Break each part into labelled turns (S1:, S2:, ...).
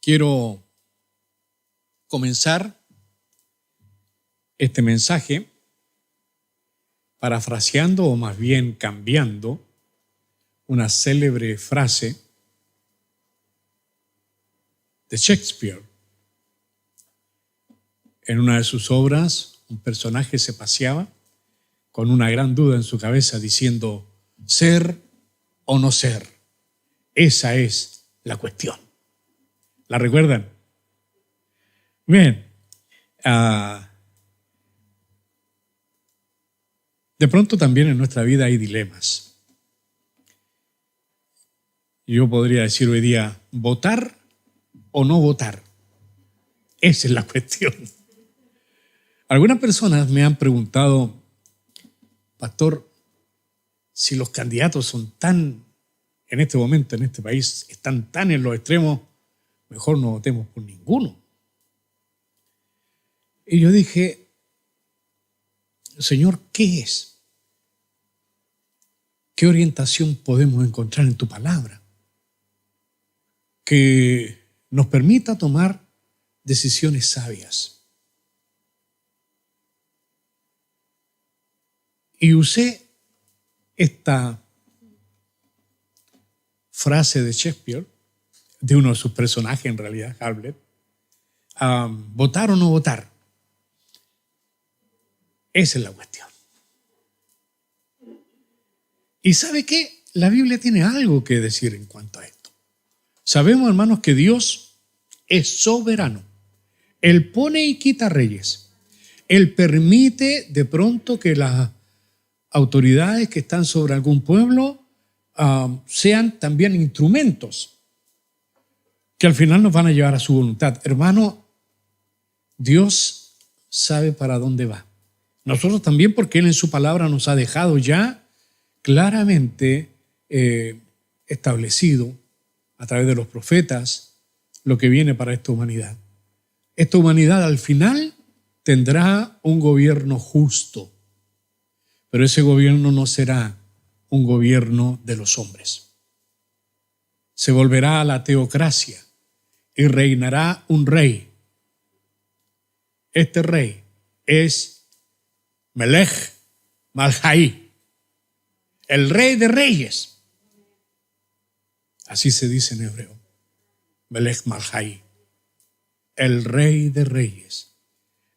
S1: Quiero comenzar este mensaje parafraseando o más bien cambiando una célebre frase de Shakespeare. En una de sus obras, un personaje se paseaba con una gran duda en su cabeza diciendo, ¿ser o no ser? Esa es la cuestión. ¿La recuerdan? Bien. De pronto también en nuestra vida hay dilemas. Yo podría decir hoy día, ¿votar o no votar? Esa es la cuestión. Algunas personas me han preguntado, pastor, si los candidatos son tan, en este momento, en este país, están tan en los extremos, mejor no votemos por ninguno. Y yo dije, Señor, ¿qué es? ¿Qué orientación podemos encontrar en tu palabra que nos permita tomar decisiones sabias? Y usé esta frase de Shakespeare, de uno de sus personajes en realidad, Hamlet, votar o no votar. Esa es la cuestión. ¿Y sabe qué? La Biblia tiene algo que decir en cuanto a esto. Sabemos, hermanos, que Dios es soberano. Él pone y quita reyes. Él permite de pronto que las autoridades que están sobre algún pueblo sean también instrumentos que al final nos van a llevar a su voluntad. Hermano, Dios sabe para dónde va. Nosotros también, porque Él en su palabra nos ha dejado ya claramente establecido a través de los profetas lo que viene para esta humanidad. Esta humanidad al final tendrá un gobierno justo, pero ese gobierno no será un gobierno de los hombres. Se volverá a la teocracia y reinará un rey. Este rey es Melech Malhai, el rey de reyes. Así se dice en hebreo. Melech Malhai, el rey de reyes,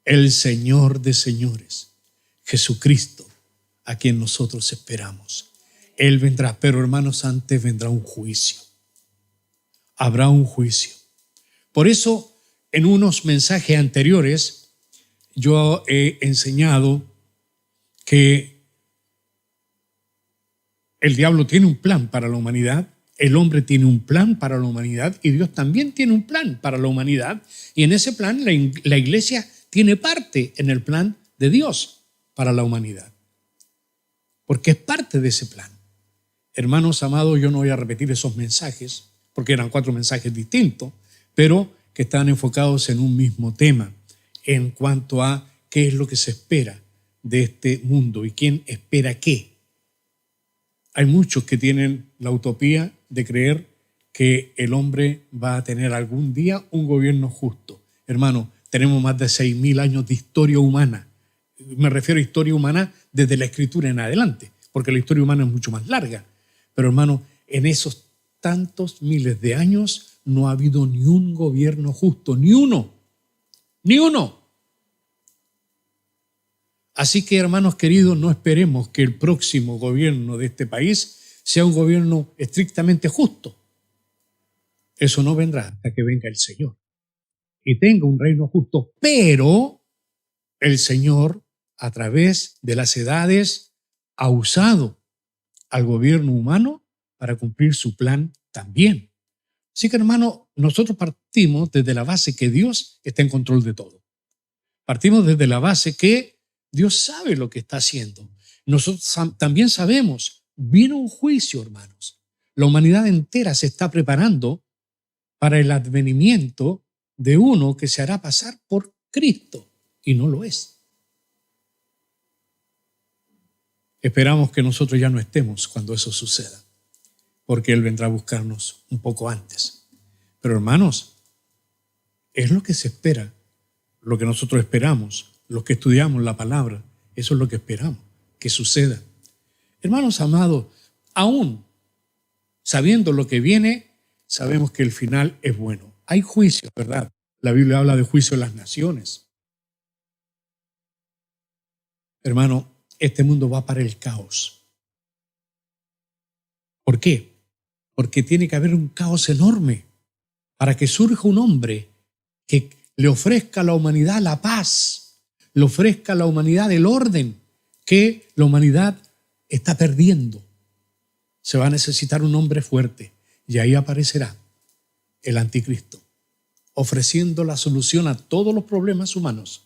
S1: el Señor de señores, Jesucristo, a quien nosotros esperamos. Él vendrá, pero hermanos, antes vendrá un juicio. Habrá un juicio. Por eso, en unos mensajes anteriores, yo he enseñado que el diablo tiene un plan para la humanidad, el hombre tiene un plan para la humanidad y Dios también tiene un plan para la humanidad. Y en ese plan la iglesia tiene parte en el plan de Dios para la humanidad, porque es parte de ese plan. Hermanos amados, yo no voy a repetir esos mensajes, porque eran 4 mensajes distintos, pero que están enfocados en un mismo tema, en cuanto a qué es lo que se espera de este mundo y quién espera qué. Hay muchos que tienen la utopía de creer que el hombre va a tener algún día un gobierno justo. Hermano, tenemos más de 6.000 años de historia humana. Me refiero a historia humana desde la Escritura en adelante, porque la historia humana es mucho más larga. Pero hermano, en esos tantos miles de años no ha habido ni un gobierno justo, ni uno, ni uno. Así que, hermanos queridos, no esperemos que el próximo gobierno de este país sea un gobierno estrictamente justo. Eso no vendrá hasta que venga el Señor y tenga un reino justo. Pero el Señor, a través de las edades, ha usado al gobierno humano para cumplir su plan también. Así que, hermano, nosotros partimos desde la base que Dios está en control de todo. Partimos desde la base que Dios sabe lo que está haciendo. Nosotros también sabemos, viene un juicio, hermanos. La humanidad entera se está preparando para el advenimiento de uno que se hará pasar por Cristo y no lo es. Esperamos que nosotros ya no estemos cuando eso suceda, porque Él vendrá a buscarnos un poco antes. Pero hermanos, Es lo que se espera, lo que nosotros esperamos, los que estudiamos la palabra, eso es lo que esperamos que suceda. Hermanos amados, aún sabiendo lo que viene, sabemos que el final es bueno. Hay juicio, ¿verdad? La Biblia habla de juicio de las naciones. Hermano, este mundo va para el caos. ¿Por qué? Porque tiene que haber un caos enorme para que surja un hombre que le ofrezca a la humanidad la paz, le ofrezca a la humanidad el orden que la humanidad está perdiendo. Se va a necesitar un hombre fuerte y ahí aparecerá el anticristo, ofreciendo la solución a todos los problemas humanos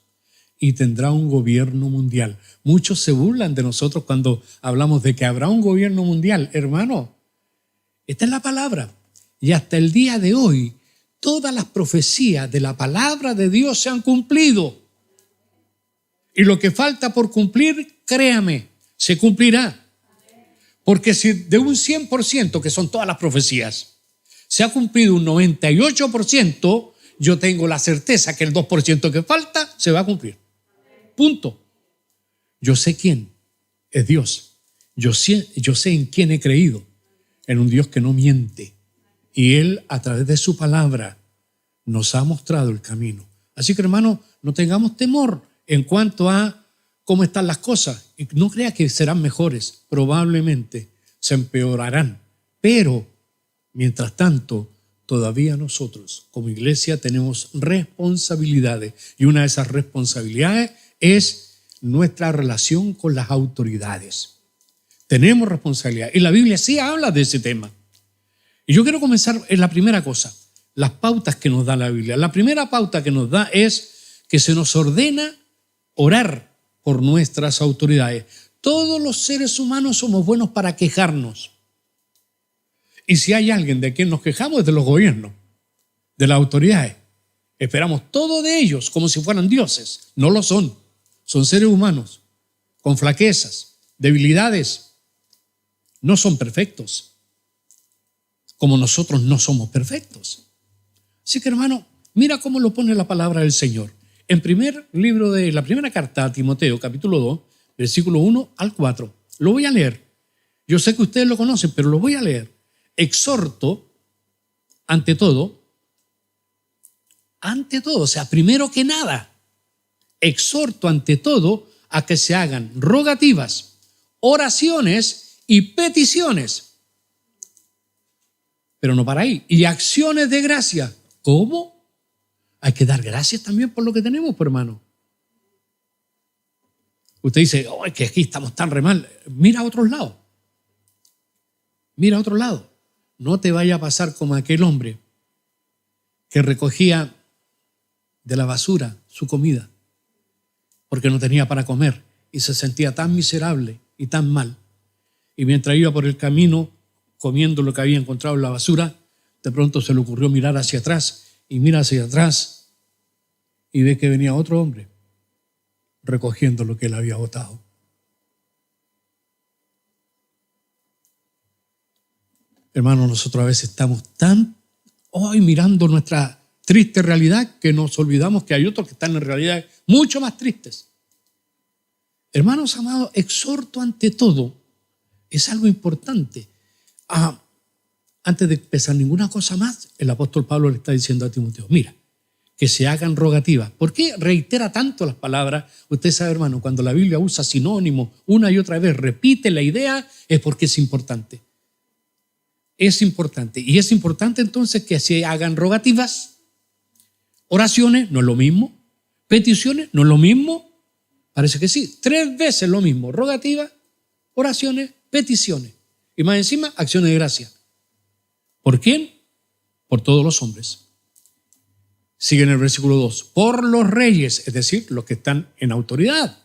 S1: y tendrá un gobierno mundial. Muchos se burlan de nosotros cuando hablamos de que habrá un gobierno mundial. Hermano, esta es la palabra. Y hasta el día de hoy, todas las profecías de la palabra de Dios se han cumplido. Y lo que falta por cumplir, créame, se cumplirá. Porque si de un 100%, que son todas las profecías, se ha cumplido un 98%, yo tengo la certeza que el 2% que falta se va a cumplir. Punto. Yo sé quién es Dios. Yo sé en quién he creído. En un Dios que no miente. Y Él, a través de su palabra, nos ha mostrado el camino. Así que, hermano, no tengamos temor en cuanto a cómo están las cosas. Y no crea que serán mejores. Probablemente se empeorarán. Pero, mientras tanto, todavía nosotros, como iglesia, tenemos responsabilidades. Y una de esas responsabilidades es nuestra relación con las autoridades. Tenemos responsabilidad. Y la Biblia sí habla de ese tema. Y yo quiero comenzar en la primera cosa, las pautas que nos da la Biblia. La primera pauta que nos da es que se nos ordena orar por nuestras autoridades. Todos los seres humanos somos buenos para quejarnos. Y si hay alguien de quien nos quejamos es de los gobiernos, de las autoridades. Esperamos todo de ellos como si fueran dioses. No lo son. Son seres humanos con flaquezas, debilidades. No son perfectos, como nosotros no somos perfectos. Así que, hermano, mira cómo lo pone la palabra del Señor. En la primera carta a Timoteo, capítulo 2, versículo 1 al 4. Lo voy a leer. Yo sé que ustedes lo conocen, pero lo voy a leer. Exhorto, ante todo, o sea, primero que nada, exhorto ante todo a que se hagan rogativas, oraciones y peticiones. Pero no para ahí. Y acciones de gracia. ¿Cómo? Hay que dar gracias también por lo que tenemos, pues, hermano. Usted dice, oh, es que aquí estamos tan re mal. Mira a otros lados. Mira a otro lado. No te vaya a pasar como aquel hombre que recogía de la basura su comida porque no tenía para comer y se sentía tan miserable y tan mal. Y mientras iba por el camino comiendo lo que había encontrado en la basura, de pronto se le ocurrió mirar hacia atrás y mira hacia atrás y ve que venía otro hombre recogiendo lo que él había botado. Hermanos, nosotros a veces estamos tan hoy mirando nuestra triste realidad que nos olvidamos que hay otros que están en realidad mucho más tristes. Hermanos amados, exhorto ante todo. Es algo importante. Antes de empezar ninguna cosa más, el apóstol Pablo le está diciendo a Timoteo, mira, que se hagan rogativas. ¿Por qué reitera tanto las palabras? Usted sabe, hermano, cuando la Biblia usa sinónimos una y otra vez, repite la idea, es porque es importante. Es importante. Y es importante entonces que se hagan rogativas. Oraciones, no es lo mismo. Peticiones, no es lo mismo. Parece que sí. 3 veces lo mismo. Rogativas, oraciones, peticiones. Y más encima, acciones de gracia. ¿Por quién? Por todos los hombres. Sigue en el versículo 2. Por los reyes, es decir, los que están en autoridad.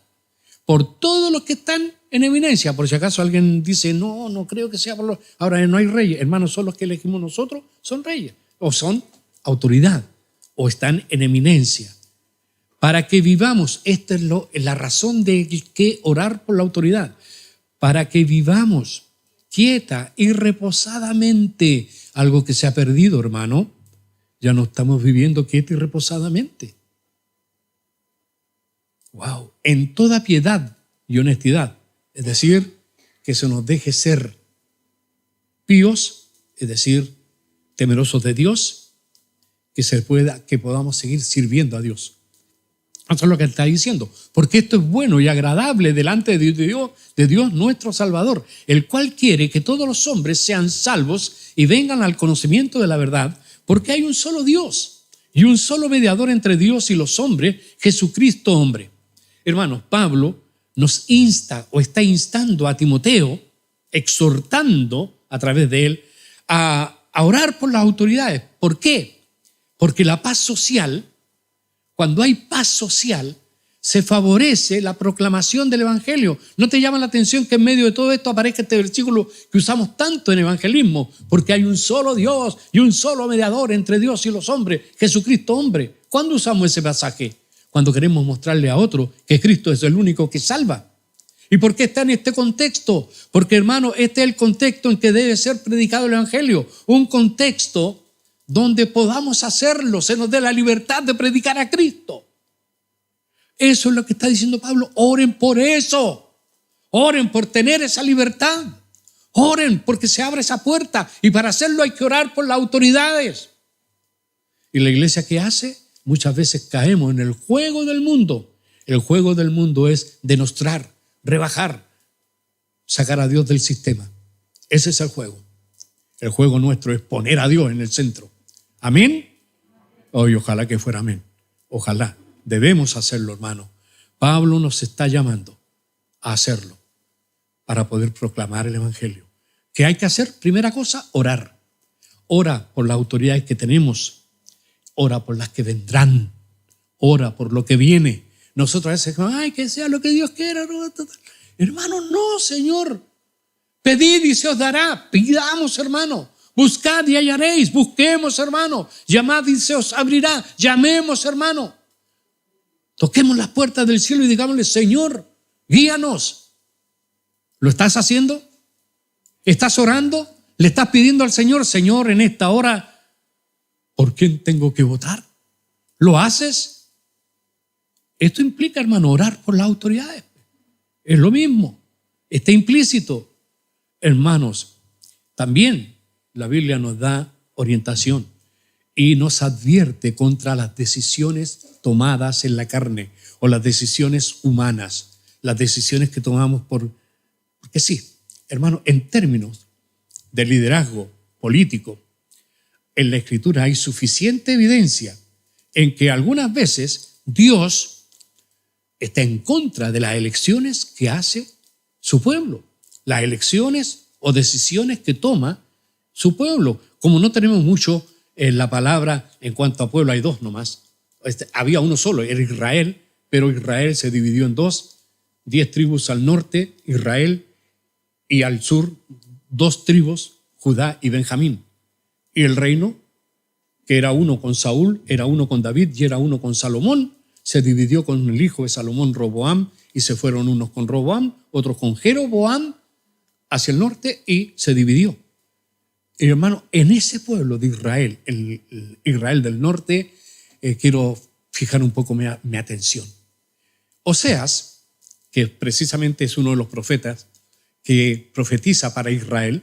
S1: Por todos los que están en eminencia. Por si acaso alguien dice, no creo que sea por los... Ahora no hay reyes. Hermanos, son los que elegimos nosotros, son reyes. O son autoridad. O están en eminencia. Para que vivamos, esta es la razón de que orar por la autoridad. Para que vivamos quieta y reposadamente, algo que se ha perdido, hermano. Ya no estamos viviendo quieta y reposadamente. Wow. En toda piedad y honestidad. Es decir, que se nos deje ser píos, es decir, temerosos de Dios, que podamos seguir sirviendo a Dios. Eso es lo que está diciendo, porque esto es bueno y agradable delante de Dios nuestro Salvador, el cual quiere que todos los hombres sean salvos y vengan al conocimiento de la verdad, porque hay un solo Dios y un solo mediador entre Dios y los hombres, Jesucristo hombre. Hermanos, Pablo nos insta o está instando a Timoteo, exhortando a través de él a orar por las autoridades. ¿Por qué? Porque la paz social, cuando hay paz social, se favorece la proclamación del evangelio. ¿No te llama la atención que en medio de todo esto aparezca este versículo que usamos tanto en evangelismo? Porque hay un solo Dios y un solo mediador entre Dios y los hombres, Jesucristo hombre. ¿Cuándo usamos ese pasaje? Cuando queremos mostrarle a otro que Cristo es el único que salva. ¿Y por qué está en este contexto? Porque, hermano, este es el contexto en que debe ser predicado el evangelio. Un contexto donde podamos hacerlo, se nos dé la libertad de predicar a Cristo. Eso es lo que está diciendo Pablo. Oren por eso. Oren por tener esa libertad. Oren porque se abre esa puerta. Y para hacerlo hay que orar por las autoridades. ¿Y la iglesia qué hace? Muchas veces caemos en el juego del mundo. El juego del mundo es denostrar, rebajar, sacar a Dios del sistema. Ese es el juego. El juego nuestro es poner a Dios en el centro. ¿Amén? Ojalá que fuera amén. Ojalá. Debemos hacerlo, hermano. Pablo nos está llamando a hacerlo para poder proclamar el evangelio. ¿Qué hay que hacer? Primera cosa, orar. Ora por las autoridades que tenemos. Ora por las que vendrán. Ora por lo que viene. Nosotros a veces decimos, ay, que sea lo que Dios quiera. Hermano, no, Señor. Pedid y se os dará. Pidamos, hermano. Buscad y hallaréis. Busquemos, hermano. Llamad y se os abrirá. Llamemos, hermano. Toquemos las puertas del cielo y digámosle, Señor, guíanos. ¿Lo estás haciendo? ¿Estás orando? ¿Le estás pidiendo al Señor, Señor, en esta hora, por quién tengo que votar? ¿Lo haces? Esto implica, hermano, orar por las autoridades. Es lo mismo. Está implícito. Hermanos, también la Biblia nos da orientación y nos advierte contra las decisiones tomadas en la carne o las decisiones humanas, las decisiones que tomamos porque sí, hermano, en términos de liderazgo político, en la Escritura hay suficiente evidencia en que algunas veces Dios está en contra de las elecciones que hace su pueblo, las elecciones o decisiones que toma su pueblo. Como no tenemos mucho en la palabra en cuanto a pueblo, hay dos nomás. Había uno solo, era Israel, pero Israel se dividió en dos, 10 tribus al norte, Israel, y al sur, 2 tribus, Judá y Benjamín. Y el reino, que era uno con Saúl, era uno con David y era uno con Salomón, se dividió con el hijo de Salomón, Roboam, y se fueron unos con Roboam, otros con Jeroboam hacia el norte y se dividió. Y hermano, en ese pueblo de Israel, el Israel del norte, quiero fijar un poco mi atención. Oseas, que precisamente es uno de los profetas que profetiza para Israel,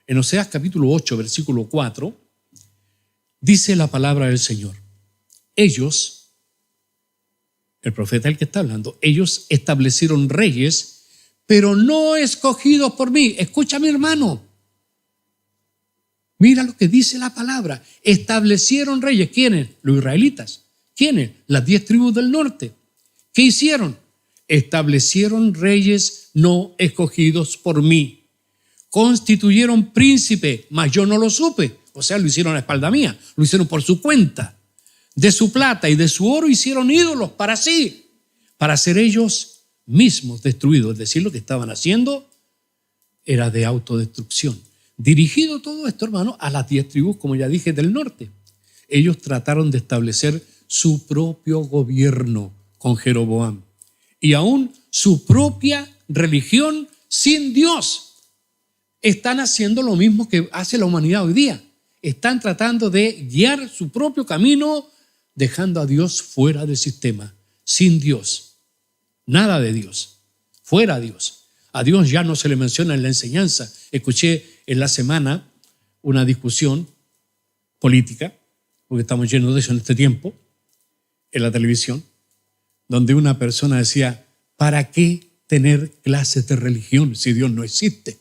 S1: en Oseas capítulo 8, versículo 4, dice la palabra del Señor. Ellos, el profeta el que está hablando, ellos establecieron reyes, pero no escogidos por mí. Escúchame, hermano. Mira lo que dice la palabra. Establecieron reyes. ¿Quiénes? Los israelitas. ¿Quiénes? Las 10 tribus del norte. ¿Qué hicieron? Establecieron reyes no escogidos por mí. Constituyeron príncipe, mas yo no lo supe. O sea, lo hicieron a espalda mía. Lo hicieron por su cuenta. De su plata y de su oro hicieron ídolos para sí, para ser ellos mismos destruidos. Es decir, lo que estaban haciendo era de autodestrucción. Dirigido todo esto, hermano, a las 10 tribus, como ya dije, del norte. Ellos trataron de establecer su propio gobierno con Jeroboam y aún su propia religión sin Dios. Están haciendo lo mismo que hace la humanidad hoy día. están tratando de guiar su propio camino, dejando a Dios fuera del sistema, sin Dios. Nada de Dios, fuera Dios. A Dios ya no se le menciona en la enseñanza. Escuché en la semana una discusión política, porque estamos llenos de eso en este tiempo, en la televisión, donde una persona decía, ¿para qué tener clases de religión si Dios no existe?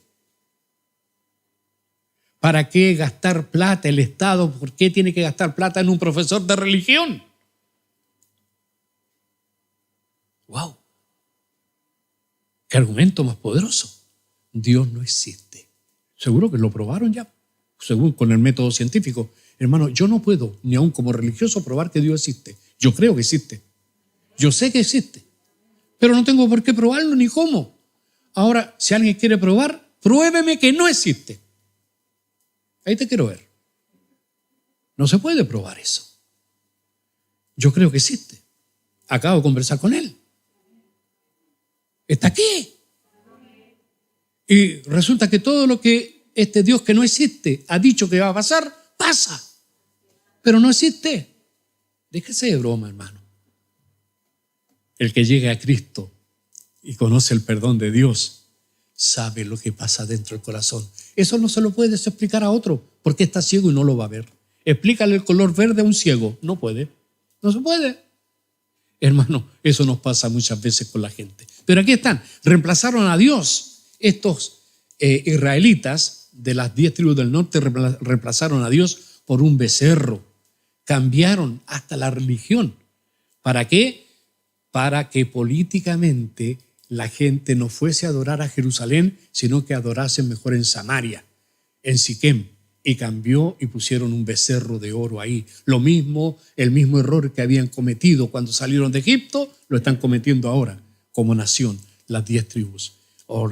S1: ¿Para qué gastar plata el Estado? ¿Por qué tiene que gastar plata en un profesor de religión? ¡Wow! ¡Qué argumento más poderoso! Dios no existe. Seguro que lo probaron ya, según con el método científico. Hermano, yo no puedo, ni aun como religioso, probar que Dios existe. Yo creo que existe. Yo sé que existe. Pero no tengo por qué probarlo ni cómo. Ahora, si alguien quiere probar, pruébeme que no existe. Ahí te quiero ver. No se puede probar eso. Yo creo que existe. Acabo de conversar con él. Está aquí. Y resulta que todo lo que este Dios que no existe ha dicho que va a pasar, pasa. Pero no existe. Déjese de broma, hermano. El que llegue a Cristo y conoce el perdón de Dios, sabe lo que pasa dentro del corazón. Eso no se lo puedes explicar a otro, porque está ciego y no lo va a ver. Explícale el color verde a un ciego. No puede. No se puede. Hermano, eso nos pasa muchas veces con la gente. Pero aquí están. Reemplazaron a Dios. Estos israelitas de las 10 tribus del norte reemplazaron a Dios por un becerro. Cambiaron hasta la religión. ¿Para qué? Para que políticamente la gente no fuese a adorar a Jerusalén, sino que adorasen mejor en Samaria, en Siquem. Y cambió y pusieron un becerro de oro ahí. Lo mismo, el mismo error que habían cometido cuando salieron de Egipto, lo están cometiendo ahora como nación, las 10 tribus.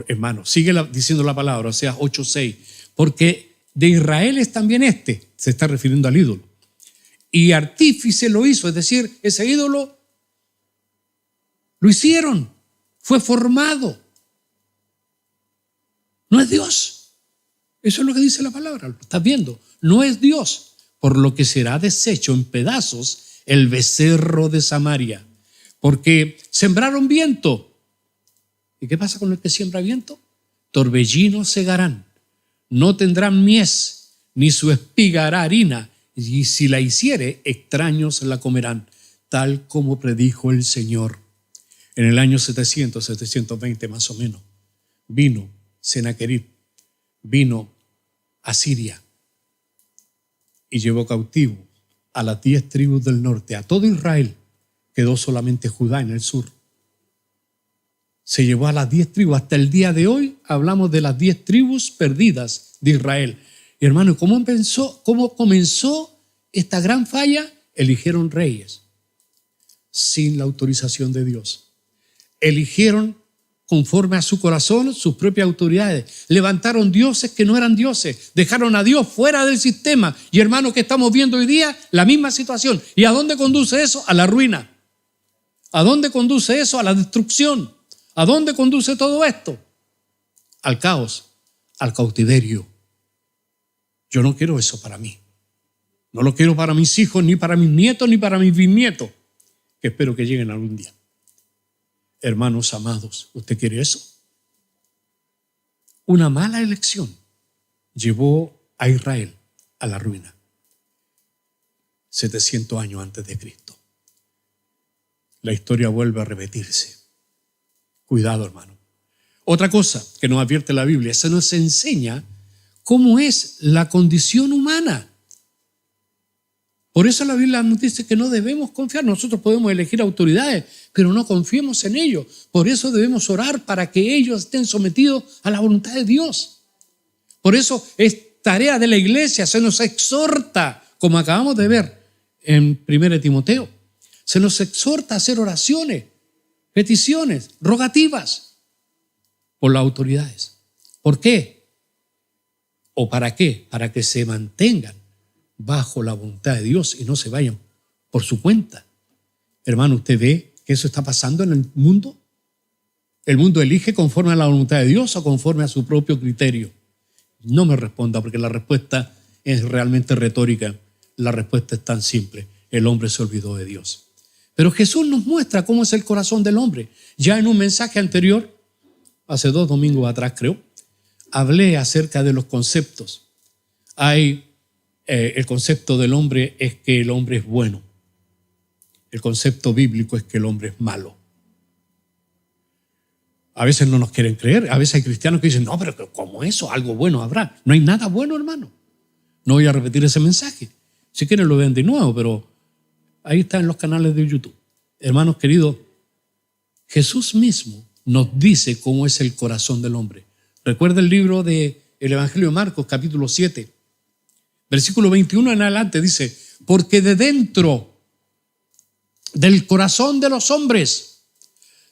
S1: Hermano, sigue diciendo la palabra, Oseas 8:6, porque de Israel es también se está refiriendo al ídolo. Y artífice lo hizo, es decir, ese ídolo lo hicieron, fue formado. No es Dios. Eso es lo que dice la palabra, lo estás viendo. No es Dios, por lo que será deshecho en pedazos el becerro de Samaria, porque sembraron viento. ¿Y qué pasa con el que siembra viento? Torbellinos segarán, no tendrán mies, ni su espiga hará harina, y si la hiciere, extraños la comerán, tal como predijo el Señor. En el año 720 más o menos, vino Senaquerib, vino a Siria y llevó cautivo a las 10 tribus del norte, a todo Israel. Quedó solamente Judá en el sur. Se llevó a las 10 tribus. Hasta el día de hoy hablamos de las 10 tribus perdidas de Israel. Y hermano, ¿cómo comenzó esta gran falla? Eligieron reyes sin la autorización de Dios. Eligieron conforme a su corazón sus propias autoridades. Levantaron dioses que no eran dioses. Dejaron a Dios fuera del sistema. Y hermano, ¿qué estamos viendo hoy día? La misma situación. ¿Y a dónde conduce eso? A la ruina. ¿A dónde conduce eso? A la destrucción. ¿A dónde conduce todo esto? Al caos, al cautiverio. Yo no quiero eso para mí. No lo quiero para mis hijos, ni para mis nietos, ni para mis bisnietos, que espero que lleguen algún día. Hermanos amados, ¿usted quiere eso? Una mala elección llevó a Israel a la ruina 700 años antes de Cristo. La historia vuelve a repetirse. Cuidado, hermano. Otra cosa que nos advierte la Biblia, se nos enseña cómo es la condición humana. Por eso la Biblia nos dice que no debemos confiar. Nosotros podemos elegir autoridades, pero no confiemos en ellos. Por eso debemos orar para que ellos estén sometidos a la voluntad de Dios. Por eso es tarea de la iglesia, se nos exhorta, como acabamos de ver en 1 Timoteo, se nos exhorta a hacer oraciones, peticiones, rogativas por las autoridades. ¿Por qué? ¿O para qué? Para que se mantengan bajo la voluntad de Dios y no se vayan por su cuenta. Hermano, ¿usted ve que eso está pasando en el mundo? ¿El mundo elige conforme a la voluntad de Dios o conforme a su propio criterio? No me responda, porque la respuesta es realmente retórica. La respuesta es tan simple: el hombre se olvidó de Dios. Pero Jesús nos muestra cómo es el corazón del hombre. Ya en un mensaje anterior, hace 2 domingos atrás creo, hablé acerca de los conceptos. El concepto del hombre es que el hombre es bueno. El concepto bíblico es que el hombre es malo. A veces no nos quieren creer. A veces hay cristianos que dicen, no, pero ¿cómo eso? Algo bueno habrá. No hay nada bueno, hermano. No voy a repetir ese mensaje. Si quieren lo ven de nuevo, pero ahí está en los canales de YouTube. Hermanos queridos, Jesús mismo nos dice cómo es el corazón del hombre. Recuerda el libro del Evangelio de Marcos, capítulo 7, versículo 21 en adelante, dice: porque de dentro del corazón de los hombres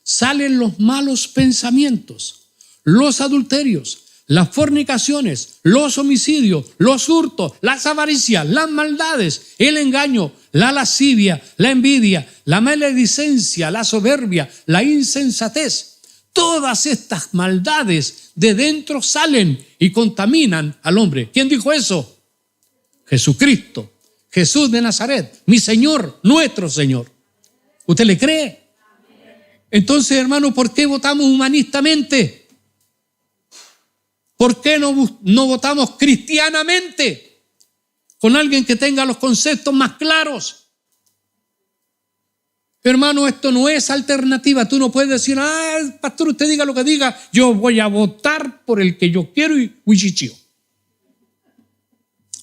S1: salen los malos pensamientos, los adulterios, las fornicaciones, los homicidios, los hurtos, las avaricias, las maldades, el engaño, la lascivia, la envidia, la maledicencia, la soberbia, la insensatez. Todas estas maldades de dentro salen y contaminan al hombre. ¿Quién dijo eso? Jesucristo, Jesús de Nazaret, mi Señor, nuestro Señor. ¿Usted le cree? Entonces, hermano, ¿por qué votamos humanistamente? ¿Por qué no votamos cristianamente? Con alguien que tenga los conceptos más claros. Hermano, esto no es alternativa. Tú no puedes decir, pastor, usted diga lo que diga, yo voy a votar por el que yo quiero y huichichío.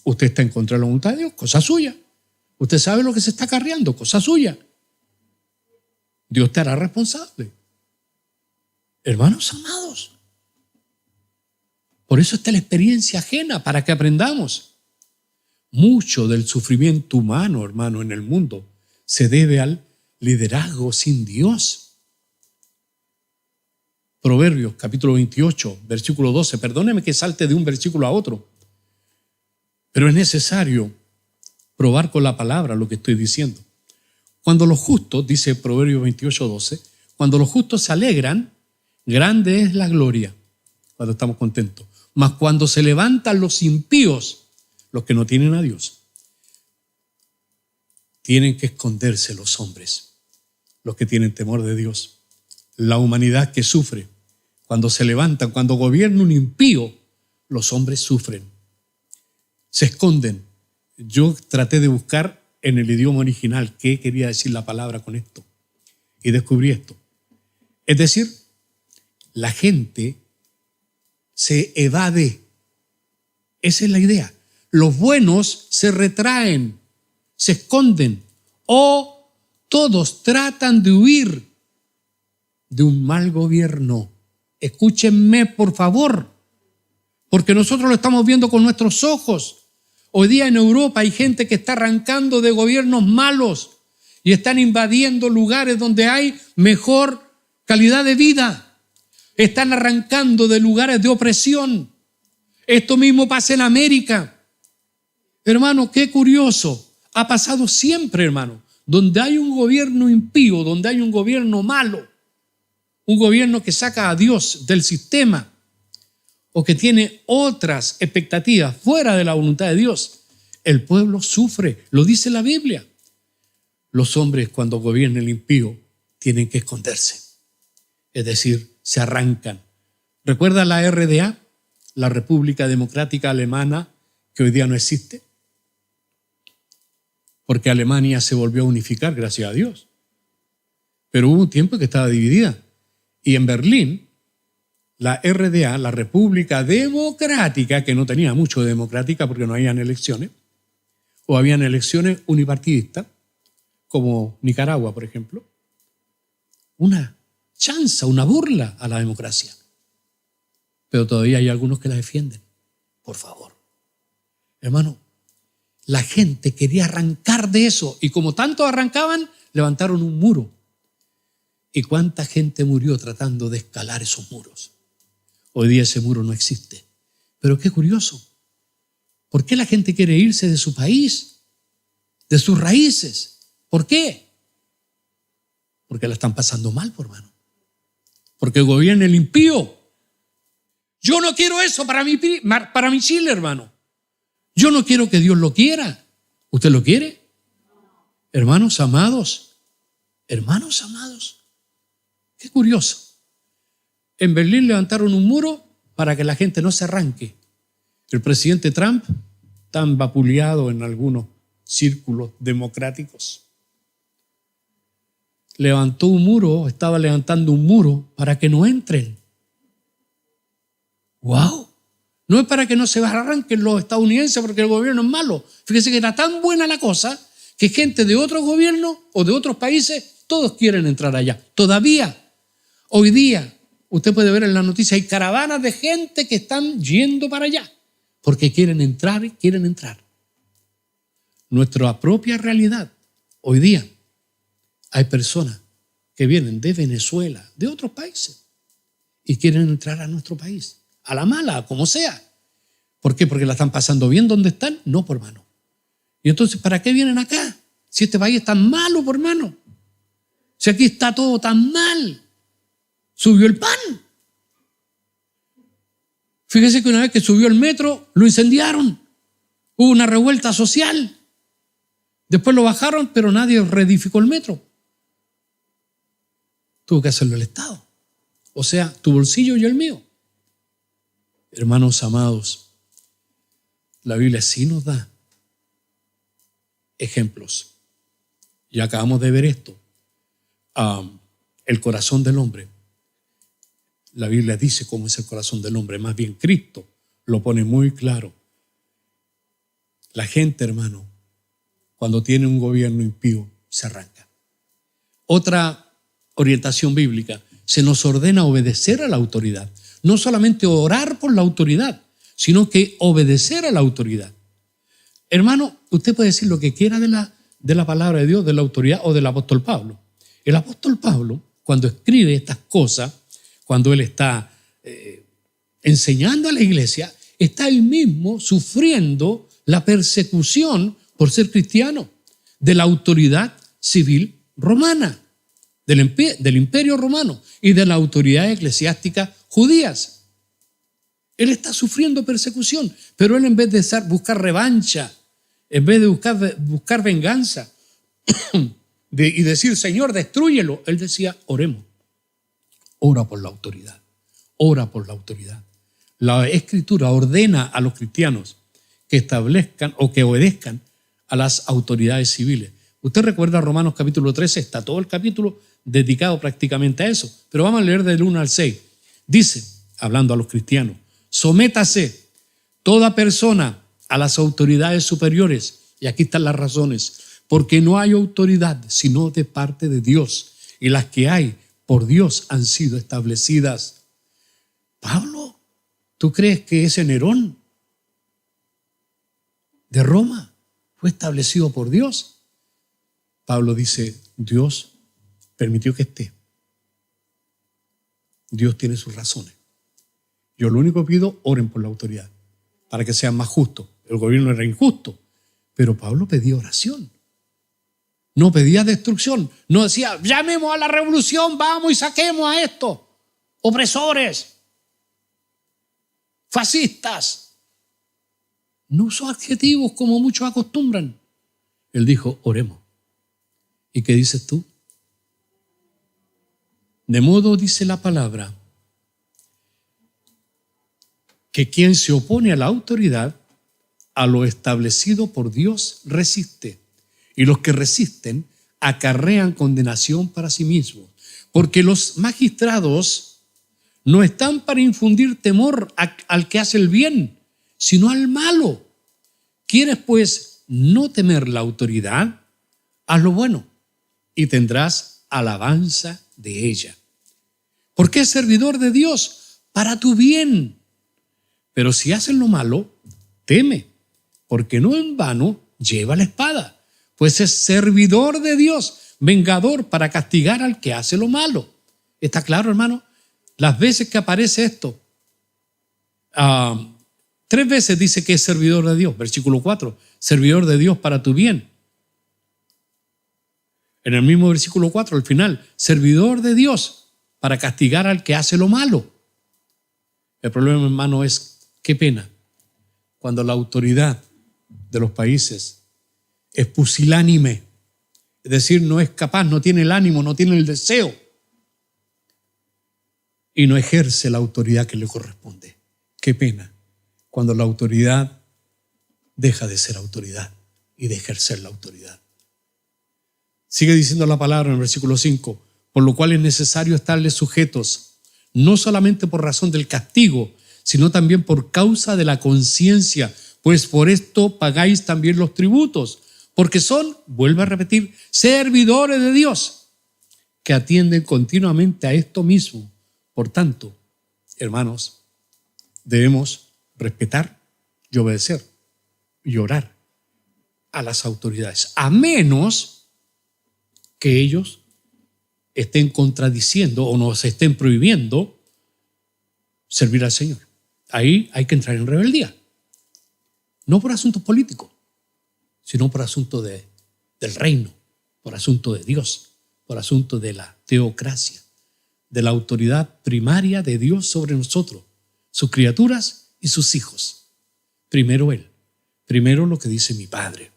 S1: Usted está en contra de la voluntad de Dios, cosa suya. Usted sabe lo que se está acarreando, cosa suya. Dios te hará responsable. Hermanos amados, por eso está la experiencia ajena, para que aprendamos. Mucho del sufrimiento humano, hermano, en el mundo se debe al liderazgo sin Dios. Proverbios capítulo 28, versículo 12. Perdóneme que salte de un versículo a otro, pero es necesario probar con la palabra lo que estoy diciendo. Cuando los justos, dice Proverbios 28, 12, cuando los justos se alegran, grande es la gloria, cuando estamos contentos. Mas cuando se levantan los impíos, los que no tienen a Dios, tienen que esconderse los hombres, los que tienen temor de Dios. La humanidad que sufre, cuando se levantan, cuando gobierna un impío, los hombres sufren, se esconden. Yo traté de buscar en el idioma original qué quería decir la palabra con esto y descubrí esto. Es decir, la gente se evade. Esa es la idea. Los buenos se retraen, se esconden, o todos tratan de huir de un mal gobierno. Escúchenme, por favor, porque nosotros lo estamos viendo con nuestros ojos. Hoy día en Europa hay gente que está arrancando de gobiernos malos y están invadiendo lugares donde hay mejor calidad de vida. Están arrancando de lugares de opresión. Esto mismo pasa en América. Hermano, qué curioso. Ha pasado siempre, hermano. Donde hay un gobierno impío, donde hay un gobierno malo, un gobierno que saca a Dios del sistema o que tiene otras expectativas fuera de la voluntad de Dios, el pueblo sufre. Lo dice la Biblia. Los hombres, cuando gobierna el impío, tienen que esconderse. Es decir, se arrancan. ¿Recuerda la RDA? La República Democrática Alemana, que hoy día no existe. Porque Alemania se volvió a unificar, gracias a Dios. Pero hubo un tiempo que estaba dividida. Y en Berlín, la RDA, la República Democrática, que no tenía mucho de democrática porque no habían elecciones, o habían elecciones unipartidistas, como Nicaragua, por ejemplo, una chanza, una burla a la democracia. Pero todavía hay algunos que la defienden. Por favor. Hermano, la gente quería arrancar de eso y como tanto arrancaban, levantaron un muro. ¿Y cuánta gente murió tratando de escalar esos muros? Hoy día ese muro no existe. Pero qué curioso. ¿Por qué la gente quiere irse de su país? De sus raíces. ¿Por qué? Porque la están pasando mal, por hermano. Porque gobierna el impío. Yo no quiero eso para mi Chile, hermano. Yo no quiero que Dios lo quiera. ¿Usted lo quiere? Hermanos amados, qué curioso. En Berlín levantaron un muro para que la gente no se arranque. El presidente Trump, tan vapuleado en algunos círculos democráticos, estaba levantando un muro para que no entren. ¡Wow! No es para que no se arranquen los estadounidenses porque el gobierno es malo. Fíjese que era tan buena la cosa que gente de otros gobiernos o de otros países, todos quieren entrar allá. Todavía, hoy día, usted puede ver en la noticia, hay caravanas de gente que están yendo para allá porque quieren entrar. Nuestra propia realidad, hoy día, hay personas que vienen de Venezuela, de otros países, y quieren entrar a nuestro país. A la mala, como sea. ¿Por qué? Porque la están pasando bien donde están. No, por hermano. Y entonces, ¿para qué vienen acá? Si este país es tan malo, por hermano. Si aquí está todo tan mal. Subió el pan. Fíjese que una vez que subió el metro, lo incendiaron. Hubo una revuelta social. Después lo bajaron, pero nadie reedificó el metro. Tuvo que hacerlo el Estado. O sea, tu bolsillo y el mío. Hermanos amados, la Biblia sí nos da ejemplos. Ya acabamos de ver esto. El corazón del hombre. La Biblia dice cómo es el corazón del hombre. Más bien Cristo lo pone muy claro. La gente, hermano, cuando tiene un gobierno impío, se arranca. Otra orientación bíblica. Se nos ordena obedecer a la autoridad. No solamente orar por la autoridad, sino que obedecer a la autoridad. Hermano, usted puede decir lo que quiera de la palabra de Dios, de la autoridad o del apóstol Pablo. El apóstol Pablo, cuando escribe estas cosas, cuando él está enseñando a la iglesia, está él mismo sufriendo la persecución por ser cristiano de la autoridad civil romana, del imperio romano y de la autoridad eclesiástica judías. Él está sufriendo persecución, pero él en vez de buscar revancha, en vez de buscar venganza y decir, Señor, destrúyelo, él decía, oremos. Ora por la autoridad. Ora por la autoridad. La Escritura ordena a los cristianos que establezcan o que obedezcan a las autoridades civiles. Usted recuerda Romanos capítulo 13, está todo el capítulo dedicado prácticamente a eso, pero vamos a leer del 1 al 6. Dice, hablando a los cristianos, sométase toda persona a las autoridades superiores, y aquí están las razones, porque no hay autoridad sino de parte de Dios, y las que hay por Dios han sido establecidas. Pablo, ¿tú crees que ese Nerón de Roma fue establecido por Dios? Pablo dice, Dios permitió que esté. Dios tiene sus razones. Yo lo único que pido, oren por la autoridad, para que sean más justos. El gobierno era injusto, pero Pablo pedía oración. No pedía destrucción. No decía, llamemos a la revolución, vamos y saquemos a estos opresores, fascistas. No usó adjetivos como muchos acostumbran. Él dijo, oremos. ¿Y qué dices tú? De modo, dice la palabra, que quien se opone a la autoridad, a lo establecido por Dios, resiste. Y los que resisten acarrean condenación para sí mismos. Porque los magistrados no están para infundir temor al que hace el bien, sino al malo. ¿Quieres pues no temer la autoridad? Haz lo bueno y tendrás alabanza de ella. Porque es servidor de Dios para tu bien. Pero si haces lo malo, teme, porque no en vano lleva la espada, pues es servidor de Dios, vengador para castigar al que hace lo malo. ¿Está claro, hermano? Las veces que aparece esto, 3 veces dice que es servidor de Dios. Versículo 4, servidor de Dios para tu bien. En el mismo versículo 4, al final, servidor de Dios para castigar al que hace lo malo. El problema, hermano, es qué pena cuando la autoridad de los países es pusilánime, es decir, no es capaz, no tiene el ánimo, no tiene el deseo y no ejerce la autoridad que le corresponde. Qué pena cuando la autoridad deja de ser autoridad y de ejercer la autoridad. Sigue diciendo la palabra en el versículo 5, por lo cual es necesario estarles sujetos, no solamente por razón del castigo, sino también por causa de la conciencia, pues por esto pagáis también los tributos, porque son, vuelvo a repetir, servidores de Dios, que atienden continuamente a esto mismo. Por tanto, hermanos, debemos respetar y obedecer y orar a las autoridades, a menos que ellos estén contradiciendo o nos estén prohibiendo servir al Señor. Ahí hay que entrar en rebeldía, no por asuntos políticos, sino por asunto del reino, por asunto de Dios, por asunto de la teocracia, de la autoridad primaria de Dios sobre nosotros, sus criaturas y sus hijos. Primero Él, primero lo que dice mi Padre,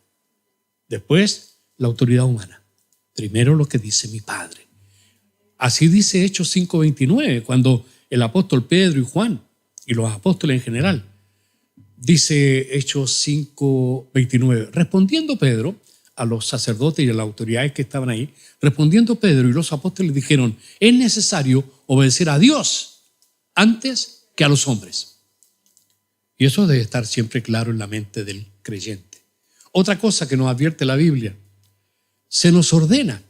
S1: después la autoridad humana, primero lo que dice mi Padre. Así dice Hechos 5:29, cuando el apóstol Pedro y Juan, y los apóstoles en general, dice Hechos 5:29, respondiendo Pedro a los sacerdotes y a las autoridades que estaban ahí, respondiendo Pedro y los apóstoles dijeron, es necesario obedecer a Dios antes que a los hombres. Y eso debe estar siempre claro en la mente del creyente. Otra cosa que nos advierte la Biblia, se nos ordena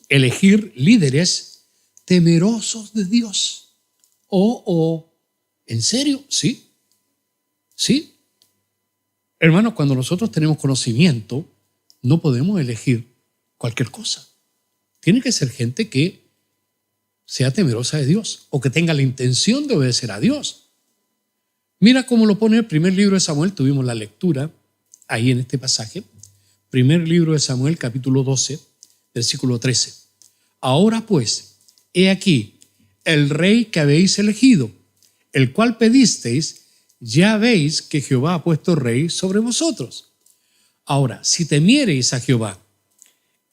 S1: elegir líderes temerosos de Dios. ¿En serio? Sí. Sí. Hermanos, cuando nosotros tenemos conocimiento, no podemos elegir cualquier cosa. Tiene que ser gente que sea temerosa de Dios o que tenga la intención de obedecer a Dios. Mira cómo lo pone el primer libro de Samuel, tuvimos la lectura ahí en este pasaje. Primer libro de Samuel, capítulo 12, versículo 13. Ahora pues, he aquí el rey que habéis elegido, el cual pedisteis, ya veis que Jehová ha puesto rey sobre vosotros. Ahora, si temiereis a Jehová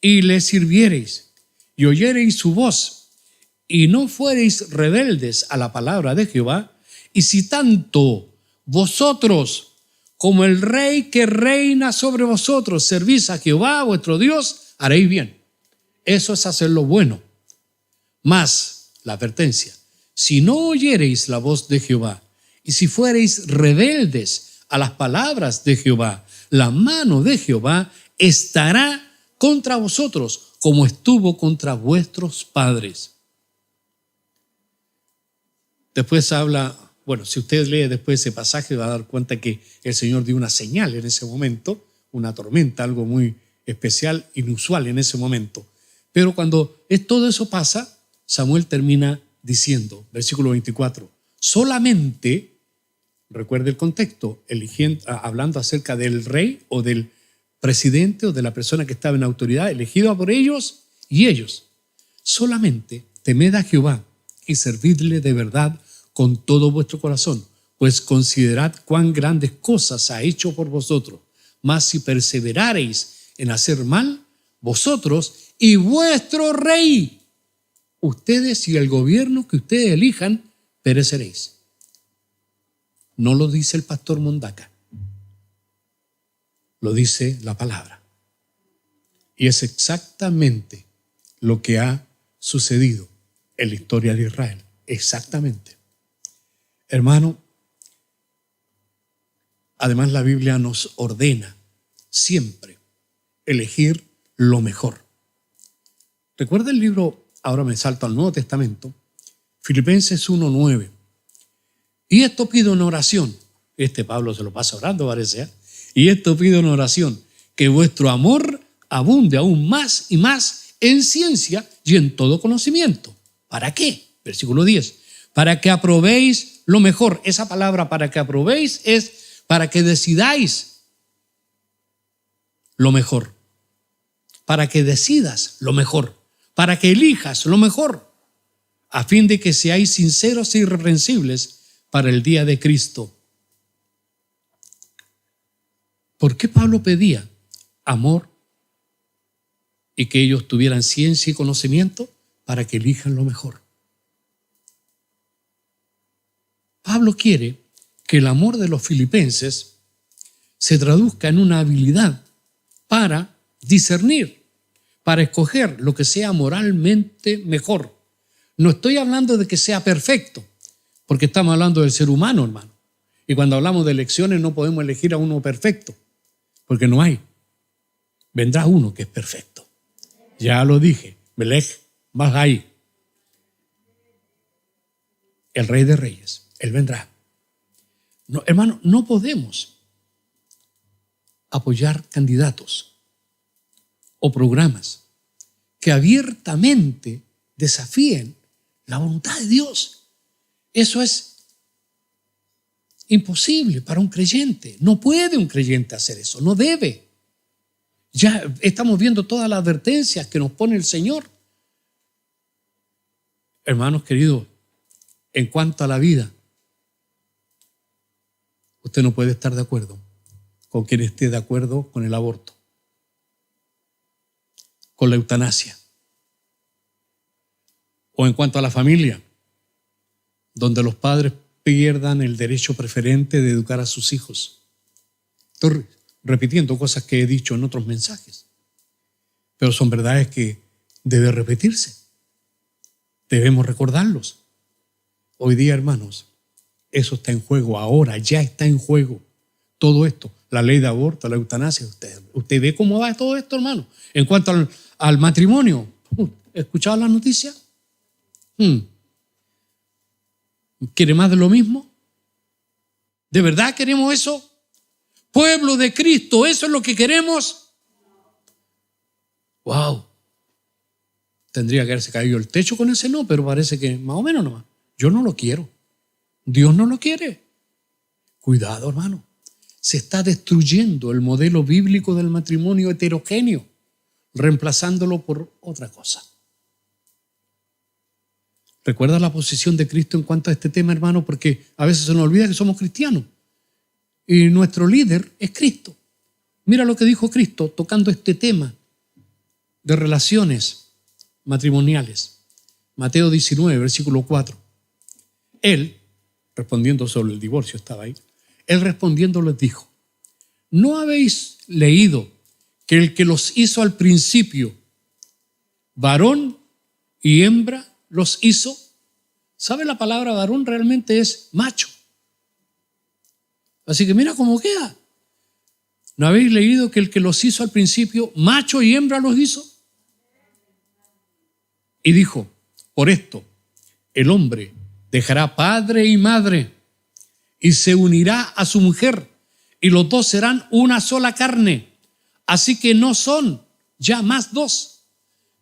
S1: y le sirviereis y oyereis su voz y no fuereis rebeldes a la palabra de Jehová, y si tanto vosotros como el rey que reina sobre vosotros servís a Jehová vuestro Dios, haréis bien. Eso es hacer lo bueno. Mas, la advertencia, si no oyereis la voz de Jehová y si fuereis rebeldes a las palabras de Jehová, la mano de Jehová estará contra vosotros como estuvo contra vuestros padres. Después habla, bueno, si usted lee después ese pasaje va a dar cuenta que el Señor dio una señal en ese momento, una tormenta, algo muy especial, inusual en ese momento. Pero cuando todo eso pasa, Samuel termina diciendo, versículo 24, solamente, recuerde el contexto, hablando acerca del rey o del presidente o de la persona que estaba en autoridad, elegida por ellos y ellos, solamente temed a Jehová y servidle de verdad con todo vuestro corazón, pues considerad cuán grandes cosas ha hecho por vosotros. Mas si perseverareis en hacer mal, vosotros y vuestro rey, ustedes y el gobierno que ustedes elijan, pereceréis. No lo dice el pastor Mondaca, lo dice la palabra. Y es exactamente lo que ha sucedido en la historia de Israel. Exactamente. Hermano, además la Biblia nos ordena siempre elegir lo mejor. Recuerda el libro, ahora me salto al Nuevo Testamento, Filipenses 1:9. Y esto pido en oración. Pablo se lo pasa orando, parece, ¿eh? Y esto pido en oración, que vuestro amor abunde aún más y más en ciencia y en todo conocimiento. ¿Para qué? Versículo 10. Para que aprobéis lo mejor. Esa palabra para que aprobéis es para que decidáis lo mejor. Para que decidas lo mejor. Para que elijas lo mejor. A fin de que seáis sinceros e irreprensibles para el día de Cristo. ¿Por qué Pablo pedía amor y que ellos tuvieran ciencia y conocimiento? Para que elijan lo mejor. Pablo quiere que el amor de los filipenses se traduzca en una habilidad para discernir, para escoger lo que sea moralmente mejor. No estoy hablando de que sea perfecto, porque estamos hablando del ser humano, hermano. Y cuando hablamos de elecciones no podemos elegir a uno perfecto, porque no hay. Vendrá uno que es perfecto. Ya lo dije, Melech Mahai, el Rey de Reyes, Él vendrá. No, hermano, no podemos apoyar candidatos o programas que abiertamente desafíen la voluntad de Dios. Eso es imposible para un creyente. No puede un creyente hacer eso, no debe. Ya estamos viendo todas las advertencias que nos pone el Señor. Hermanos queridos, en cuanto a la vida, usted no puede estar de acuerdo con quien esté de acuerdo con el aborto, con la eutanasia. O en cuanto a la familia, donde los padres pierdan el derecho preferente de educar a sus hijos. Estoy repitiendo cosas que he dicho en otros mensajes, pero son verdades que deben repetirse. Debemos recordarlos. Hoy día, hermanos, eso está en juego, ahora ya está en juego. Todo esto, la ley de aborto, la eutanasia, usted ve cómo va todo esto, hermano. En cuanto al matrimonio, ¿escuchado la noticia? ¿Quiere más de lo mismo? ¿De verdad queremos eso? Pueblo de Cristo, ¿eso es lo que queremos? ¡Wow! Tendría que haberse caído el techo con ese no, pero parece que más o menos nomás. Yo no lo quiero. Dios no lo quiere. Cuidado, hermano. Se está destruyendo el modelo bíblico del matrimonio heterogéneo, reemplazándolo por otra cosa. Recuerda la posición de Cristo en cuanto a este tema, hermano, porque a veces se nos olvida que somos cristianos y nuestro líder es Cristo. Mira lo que dijo Cristo tocando este tema de relaciones matrimoniales. Mateo 19, versículo 4. Él, respondiendo sobre el divorcio, estaba ahí. Él respondiendo les dijo: ¿no habéis leído que el que los hizo al principio, varón y hembra, los hizo? ¿Sabe? La palabra varón realmente es macho. Así que mira cómo queda. ¿No habéis leído que el que los hizo al principio, macho y hembra los hizo? Y dijo: por esto, el hombre dejará padre y madre y se unirá a su mujer, y los dos serán una sola carne. Así que no son ya más dos,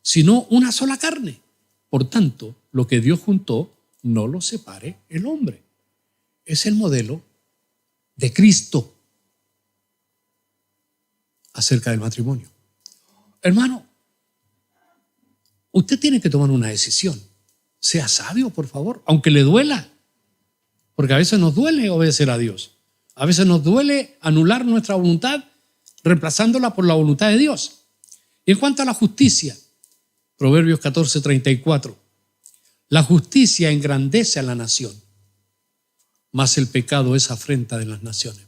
S1: sino una sola carne. Por tanto, lo que Dios juntó, no lo separe el hombre. Es el modelo de Cristo acerca del matrimonio. Hermano, usted tiene que tomar una decisión. Sea sabio, por favor, aunque le duela. Porque a veces nos duele obedecer a Dios. A veces nos duele anular nuestra voluntad, reemplazándola por la voluntad de Dios. Y en cuanto a la justicia, Proverbios 14:34, la justicia engrandece a la nación, mas el pecado es afrenta de las naciones.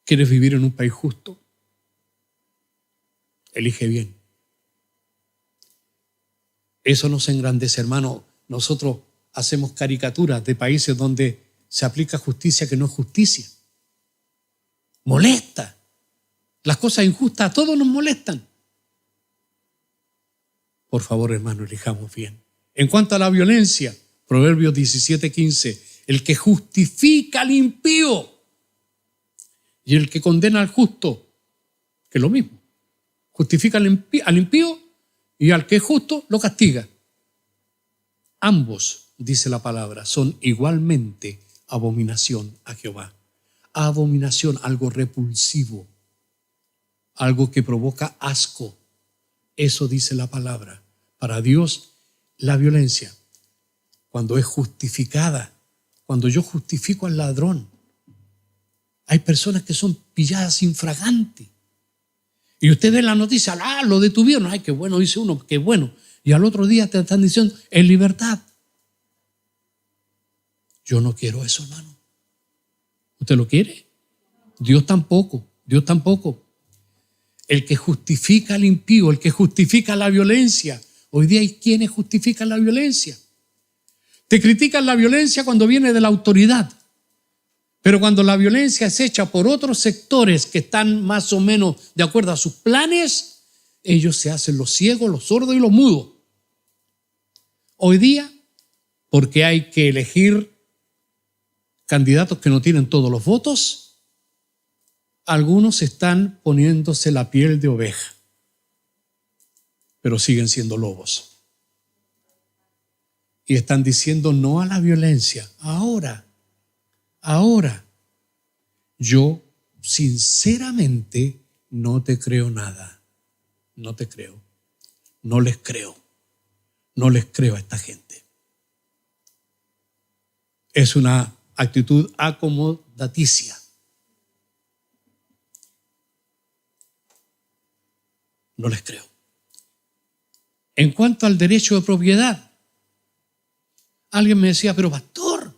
S1: ¿Quieres vivir en un país justo? Elige bien. Eso nos engrandece, hermano. Nosotros hacemos caricaturas de países donde se aplica justicia que no es justicia. Molesta. Las cosas injustas a todos nos molestan. Por favor, hermano, elijamos bien. En cuanto a la violencia, Proverbios 17:15, el que justifica al impío y el que condena al justo, que es lo mismo, justifica al impío y al que es justo lo castiga. Ambos, dice la palabra, son igualmente abominación a Jehová. Abominación, algo repulsivo, algo que provoca asco. Eso dice la palabra. Para Dios, la violencia, cuando es justificada, cuando yo justifico al ladrón, Hay personas que son pilladas infraganti. Y usted ve la noticia, lo detuvieron. Ay, qué bueno, dice uno, qué bueno. Y al otro día te están diciendo, en libertad. Yo no quiero eso, hermano. ¿Usted lo quiere? Dios tampoco, Dios tampoco. El que justifica al impío, el que justifica la violencia. Hoy día hay quienes justifican la violencia. Te critican la violencia cuando viene de la autoridad. Pero cuando la violencia es hecha por otros sectores que están más o menos de acuerdo a sus planes, ellos se hacen los ciegos, los sordos y los mudos. Hoy día, porque hay que elegir candidatos que no tienen todos los votos, algunos están poniéndose la piel de oveja, pero siguen siendo lobos. Y están diciendo no a la violencia. Ahora, yo sinceramente no te creo nada. No te creo. No les creo. No les creo a esta gente. Es una actitud acomodaticia. No les creo. En cuanto al derecho de propiedad, alguien me decía, pero pastor,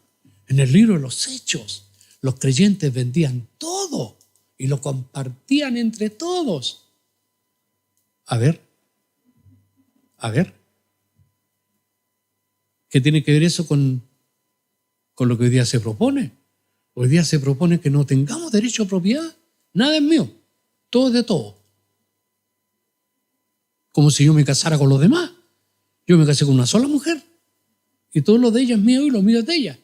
S1: en el libro de los Hechos, los creyentes vendían todo y lo compartían entre todos. A ver. ¿Qué tiene que ver eso con lo que hoy día se propone? Hoy día se propone que no tengamos derecho a propiedad. Nada es mío, todo es de todo. Como si yo me casara con los demás. Yo me casé con una sola mujer y todo lo de ella es mío y lo mío es de ella,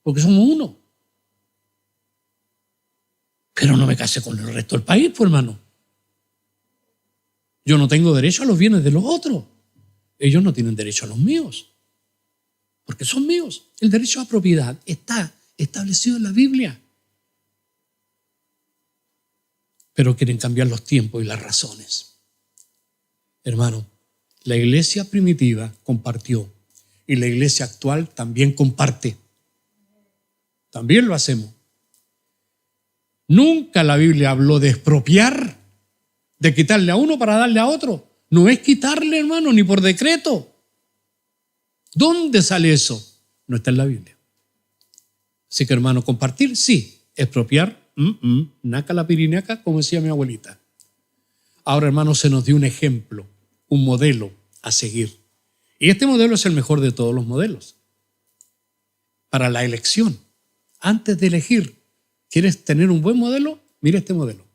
S1: porque somos uno. Pero no me casé con el resto del país, pues, hermano. Yo no tengo derecho a los bienes de los otros. Ellos no tienen derecho a los míos, porque son míos. El derecho a propiedad está establecido en la Biblia. Pero quieren cambiar los tiempos y las razones. Hermano, la iglesia primitiva compartió y la iglesia actual también comparte. También lo hacemos. Nunca la Biblia habló de expropiar, de quitarle a uno para darle a otro. No es quitarle, hermano, ni por decreto. ¿Dónde sale eso? No está en la Biblia. Así que, hermano, compartir, sí. Expropiar, naca la pirinaca, como decía mi abuelita. Ahora, hermano, se nos dio un ejemplo, un modelo a seguir. Y este modelo es el mejor de todos los modelos. Para la elección, antes de elegir, ¿quieres tener un buen modelo? Mira este modelo.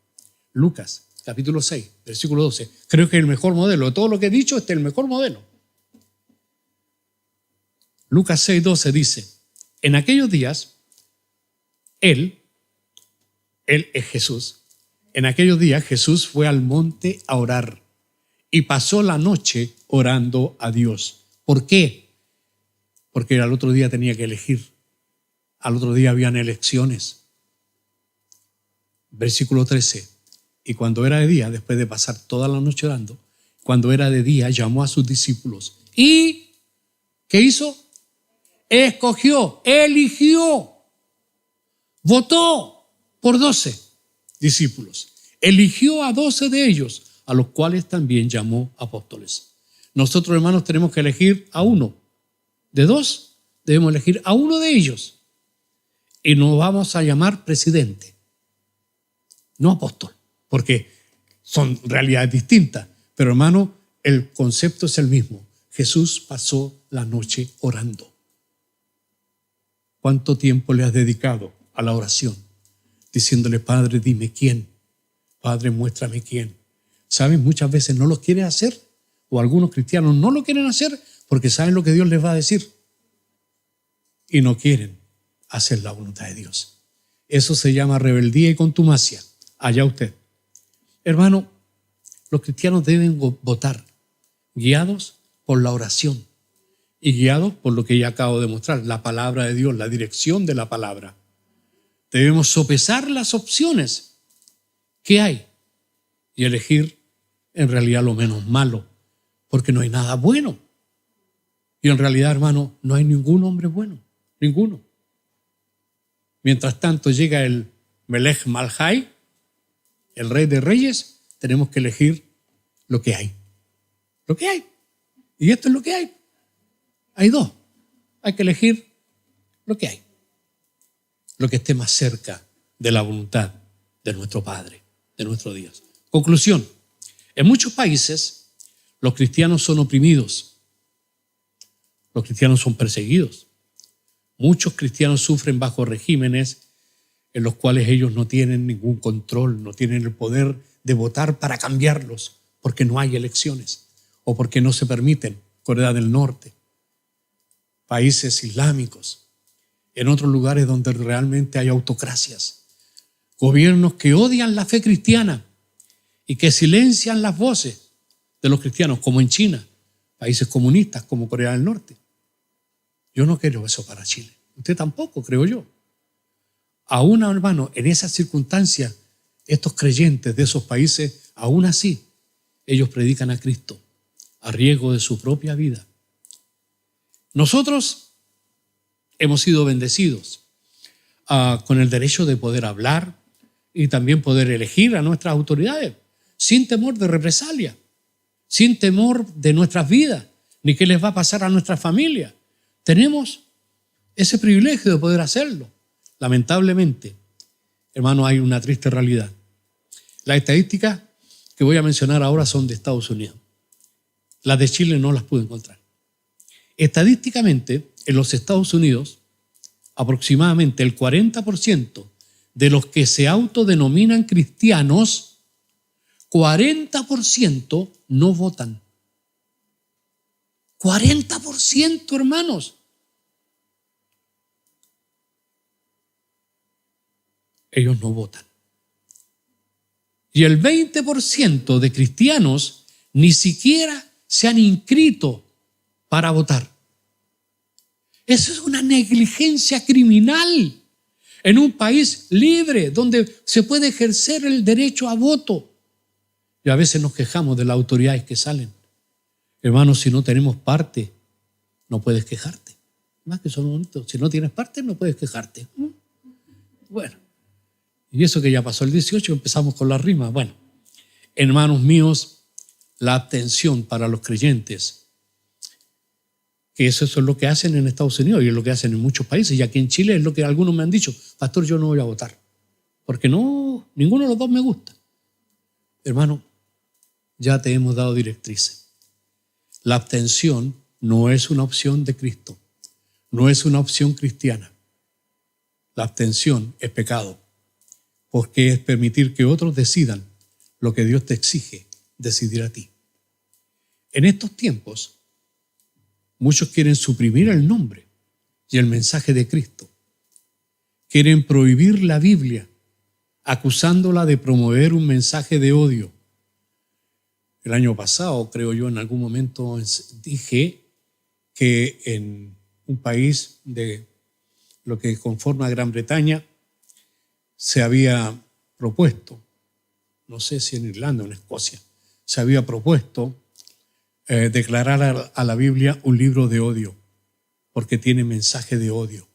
S1: Lucas, capítulo 6, versículo 12. Creo que es el mejor modelo. De todo lo que he dicho, este es el mejor modelo. Lucas 6, 12 dice, en aquellos días, Él es Jesús. En aquellos días Jesús fue al monte a orar y pasó la noche orando a Dios. ¿Por qué? Porque al otro día tenía que elegir. Al otro día habían elecciones. Versículo 13. Y cuando era de día, después de pasar toda la noche orando, cuando era de día, llamó a sus discípulos. ¿Y qué hizo? Escogió, eligió, votó por 12 discípulos. Eligió a 12 de ellos, a los cuales también llamó apóstoles. Nosotros, hermanos, tenemos que elegir a uno. De 2, debemos elegir a uno de ellos. Y nos vamos a llamar presidente, no apóstol, porque son realidades distintas. Pero, hermano, el concepto es el mismo. Jesús pasó la noche orando. ¿Cuánto tiempo le has dedicado a la oración? Diciéndole, Padre, dime quién. Padre, muéstrame quién. ¿Saben? Muchas veces no lo quiere hacer, o algunos cristianos no lo quieren hacer porque saben lo que Dios les va a decir y no quieren hacer la voluntad de Dios. Eso se llama rebeldía y contumacia. Allá usted. Hermano, los cristianos deben votar guiados por la oración y guiados por lo que ya acabo de mostrar, la palabra de Dios, la dirección de la palabra. Debemos sopesar las opciones que hay y elegir en realidad lo menos malo, porque no hay nada bueno. Y en realidad, hermano, no hay ningún hombre bueno, ninguno. Mientras tanto llega el Melech Malhai, el rey de reyes, tenemos que elegir lo que hay. Lo que hay. Y esto es lo que hay. Hay dos. Hay que elegir lo que hay. Lo que esté más cerca de la voluntad de nuestro Padre, de nuestro Dios. Conclusión. En muchos países los cristianos son oprimidos. Los cristianos son perseguidos. Muchos cristianos sufren bajo regímenes en los cuales ellos no tienen ningún control, no tienen el poder de votar para cambiarlos, porque no hay elecciones o porque no se permiten. Corea del Norte, países islámicos, en otros lugares donde realmente hay autocracias, gobiernos que odian la fe cristiana y que silencian las voces de los cristianos, como en China, países comunistas como Corea del Norte. Yo no quiero eso para Chile. Usted tampoco, creo yo. Aún, hermano, en esas circunstancias, estos creyentes de esos países, aún así, ellos predican a Cristo a riesgo de su propia vida. Nosotros hemos sido bendecidos con el derecho de poder hablar y también poder elegir a nuestras autoridades sin temor de represalia, sin temor de nuestras vidas, ni qué les va a pasar a nuestra familia. Tenemos ese privilegio de poder hacerlo. Lamentablemente, hermano, hay una triste realidad. Las estadísticas que voy a mencionar ahora son de Estados Unidos. Las de Chile no las pude encontrar. Estadísticamente, en los Estados Unidos, aproximadamente el 40% de los que se autodenominan cristianos, 40% no votan. 40%, hermanos. Ellos no votan. Y el 20% de cristianos ni siquiera se han inscrito para votar. Eso es una negligencia criminal en un país libre donde se puede ejercer el derecho a voto. Y a veces nos quejamos de las autoridades que salen. Hermanos, si no tenemos parte, no puedes quejarte. Más que son bonitos. Si no tienes parte, no puedes quejarte. Bueno, y eso que ya pasó el 18, empezamos con la rima. Bueno, hermanos míos, la abstención para los creyentes, que eso es lo que hacen en Estados Unidos y es lo que hacen en muchos países. Y aquí en Chile es lo que algunos me han dicho: pastor, yo no voy a votar, porque no, ninguno de los dos me gusta. Hermano, ya te hemos dado directrices. La abstención no es una opción de Cristo, no es una opción cristiana. La abstención es pecado, porque es permitir que otros decidan lo que Dios te exige decidir a ti. En estos tiempos, muchos quieren suprimir el nombre y el mensaje de Cristo. Quieren prohibir la Biblia, acusándola de promover un mensaje de odio. El año pasado, creo yo, en algún momento dije que en un país de lo que conforma Gran Bretaña se había propuesto, no sé si en Irlanda o en Escocia, se había propuesto declarar a la Biblia un libro de odio, porque tiene mensaje de odio.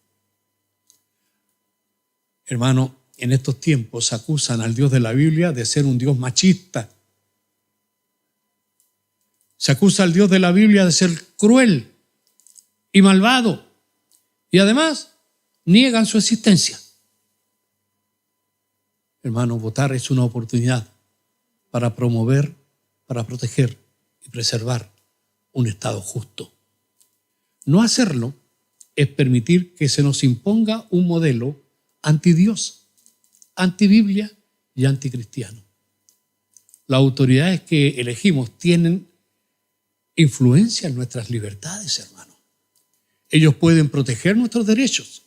S1: Hermano, en estos tiempos acusan al Dios de la Biblia de ser un Dios machista. Se acusa al Dios de la Biblia de ser cruel y malvado. Y además, niegan su existencia. Hermano, votar es una oportunidad para promover, para proteger y preservar un Estado justo. No hacerlo es permitir que se nos imponga un modelo antidios, antibiblia y anticristiano. Las autoridades que elegimos tienen influencia en nuestras libertades, hermano. Ellos pueden proteger nuestros derechos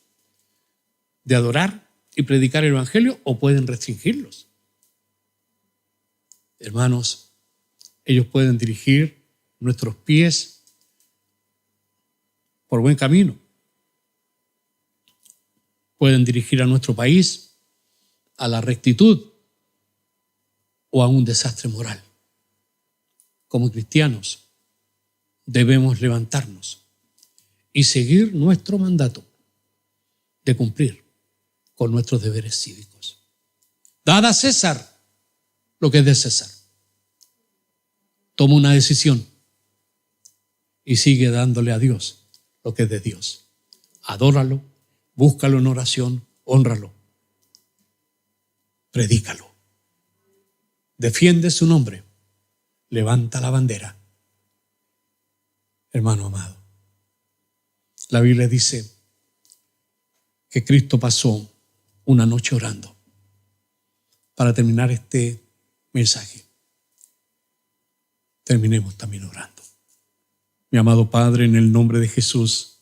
S1: de adorar y predicar el evangelio o pueden restringirlos. Hermanos, ellos pueden dirigir nuestros pies por buen camino. Pueden dirigir a nuestro país a la rectitud o a un desastre moral. Como cristianos debemos levantarnos y seguir nuestro mandato de cumplir con nuestros deberes cívicos. Dad a César lo que es de César. Toma una decisión y sigue dándole a Dios lo que es de Dios. Adóralo, búscalo en oración, hónralo, predícalo, defiende su nombre, levanta la bandera. Hermano amado, la Biblia dice que Cristo pasó una noche orando. Para terminar este mensaje, terminemos también orando. Mi amado Padre, en el nombre de Jesús,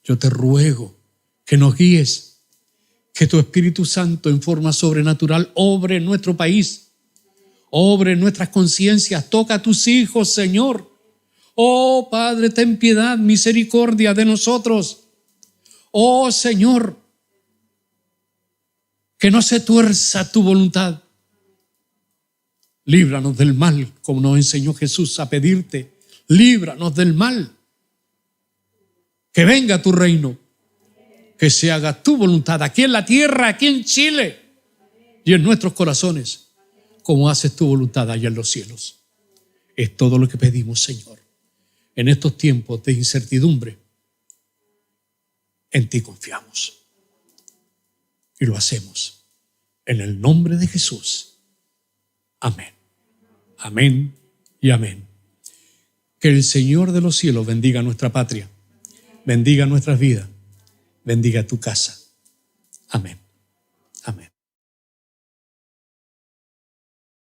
S1: yo te ruego que nos guíes, que tu Espíritu Santo en forma sobrenatural obre en nuestro país, obre en nuestras conciencias, toca a tus hijos, Señor. Oh Padre, ten piedad, misericordia de nosotros. Oh Señor, que no se tuerza tu voluntad. Líbranos del mal, como nos enseñó Jesús a pedirte. Líbranos del mal. Que venga tu reino. Que se haga tu voluntad aquí en la tierra, aquí en Chile y en nuestros corazones, como haces tu voluntad allá en los cielos. Es todo lo que pedimos, Señor. En estos tiempos de incertidumbre, en ti confiamos. Y lo hacemos en el nombre de Jesús. Amén. Amén y amén. Que el Señor de los cielos bendiga nuestra patria, bendiga nuestras vidas, bendiga tu casa. Amén.